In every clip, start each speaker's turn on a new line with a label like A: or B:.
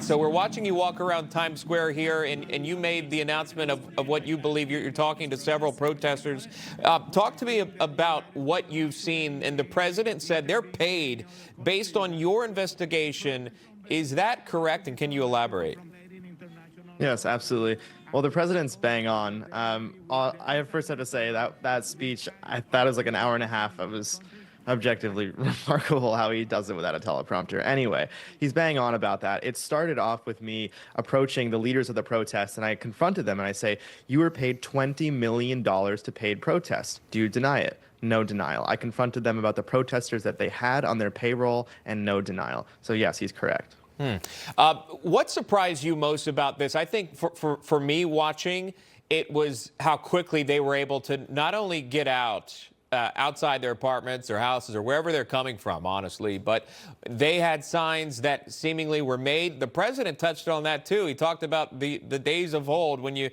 A: Nate, so we're watching you walk around Times Square here, and you made the announcement of what you believe. You're talking to several protesters. Talk to me about what you've seen. And the president said they're paid based on your investigation. Is that correct, and can you elaborate?
B: Yes, absolutely. Well, the president's bang on. I first have to say that speech, I thought it was like an hour and a half. It was objectively remarkable how he does it without a teleprompter. Anyway, he's bang on about that. It started off with me approaching the leaders of the protests, and I confronted them, and I say, you were paid $20 million to paid protests. Do you deny it? No denial. I confronted them about the protesters that they had on their payroll, and no denial. So yes, he's correct.
A: What surprised you most about this? I think for me watching, it was how quickly they were able to not only get outside their apartments or houses or wherever they're coming from, honestly, but they had signs that seemingly were made. The president touched on that too. He talked about the days of old when you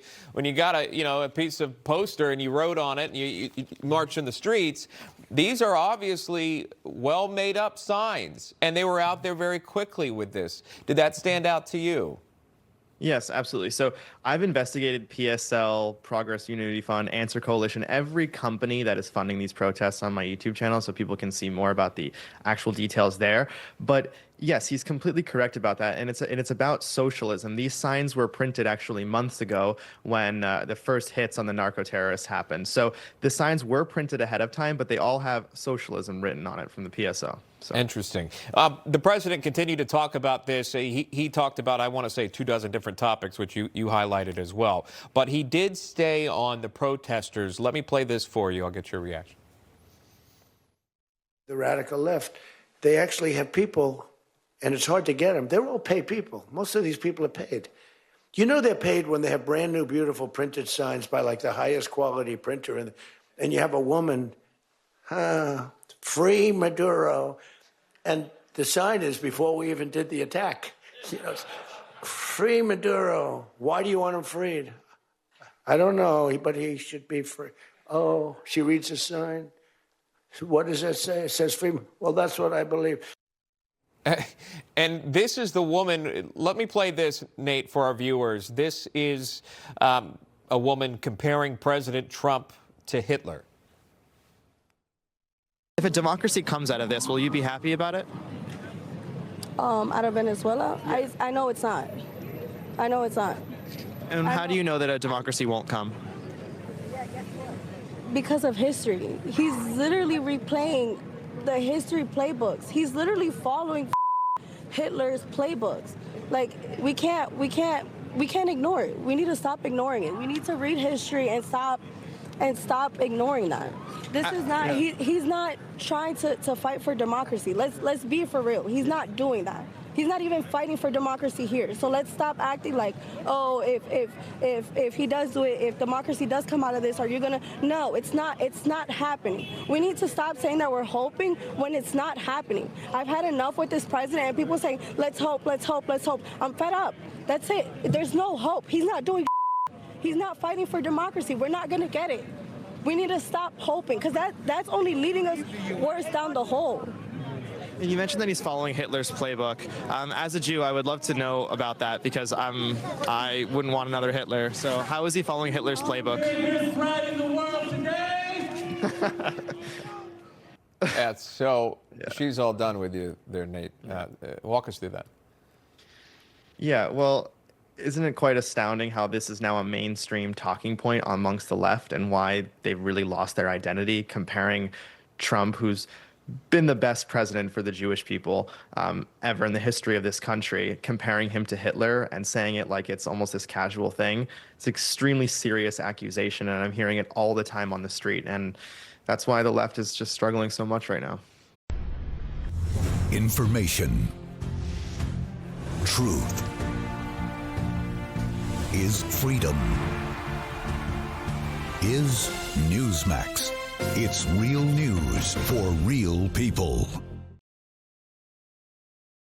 A: got a piece of poster and you wrote on it and you marched in the streets. These are obviously well made up signs, and they were out there very quickly with this. Did that stand out to you?
B: Yes, absolutely. So I've investigated PSL, Progress Unity Fund, Answer Coalition, every company that is funding these protests on my YouTube channel, so people can see more about the actual details there. But yes, he's completely correct about that, and it's about socialism. These signs were printed actually months ago when the first hits on the narco-terrorists happened. So the signs were printed ahead of time, but they all have socialism written on it from the PSL. So.
A: Interesting. The president continued to talk about this. He talked about, I want to say, 24 different topics, which you highlighted as well. But he did stay on the protesters. Let me play this for you. I'll get your reaction.
C: The radical left, they actually have people, and it's hard to get them. They're all paid people. Most of these people are paid. You know they're paid when they have brand new, beautiful printed signs by like the highest quality printer, and you have a woman, free Maduro, and the sign is before we even did the attack. You know, free Maduro. Why do you want him freed? I don't know, but he should be free. Oh, she reads the sign. What does that say? It says free. Well, that's what I believe.
A: And this is the woman. Let me play this, Nate, for our viewers. This is a woman comparing President Trump to Hitler.
B: If a democracy comes out of this, will you be happy about it?
D: Out of Venezuela? I know it's not. I know it's not.
B: And how do you know that a democracy won't come?
D: Because of history. He's literally replaying the history playbooks. He's literally following Hitler's playbooks. Like, we can't ignore it. We need to stop ignoring it. We need to read history and stop ignoring that. This is not, he's not trying to fight for democracy. Let's be for real. He's not doing that. He's not even fighting for democracy here. So let's stop acting like, oh, if he does do it, if democracy does come out of this, are you gonna? No, it's not happening. We need to stop saying that we're hoping when it's not happening. I've had enough with this president and people saying, let's hope, let's hope, let's hope. I'm fed up. That's it. There's no hope. He's not doing. He's not fighting for democracy. We're not gonna get it. We need to stop hoping, because that's only leading us worse down the hole.
B: You mentioned that he's following Hitler's playbook. As a Jew, I would love to know about that, because I wouldn't want another Hitler. So how is he following Hitler's playbook?
A: She's all done with you there, Nate. Walk us through that.
B: Yeah, well, isn't it quite astounding how this is now a mainstream talking point amongst the left, and why they've really lost their identity, comparing Trump, who's been the best president for the Jewish people ever in the history of this country, comparing him to Hitler and saying it like it's almost this casual thing. It's an extremely serious accusation, and I'm hearing it all the time on the street, and that's why the left is just struggling so much right now.
E: Information. Truth is freedom. Is Newsmax. It's real news for real people.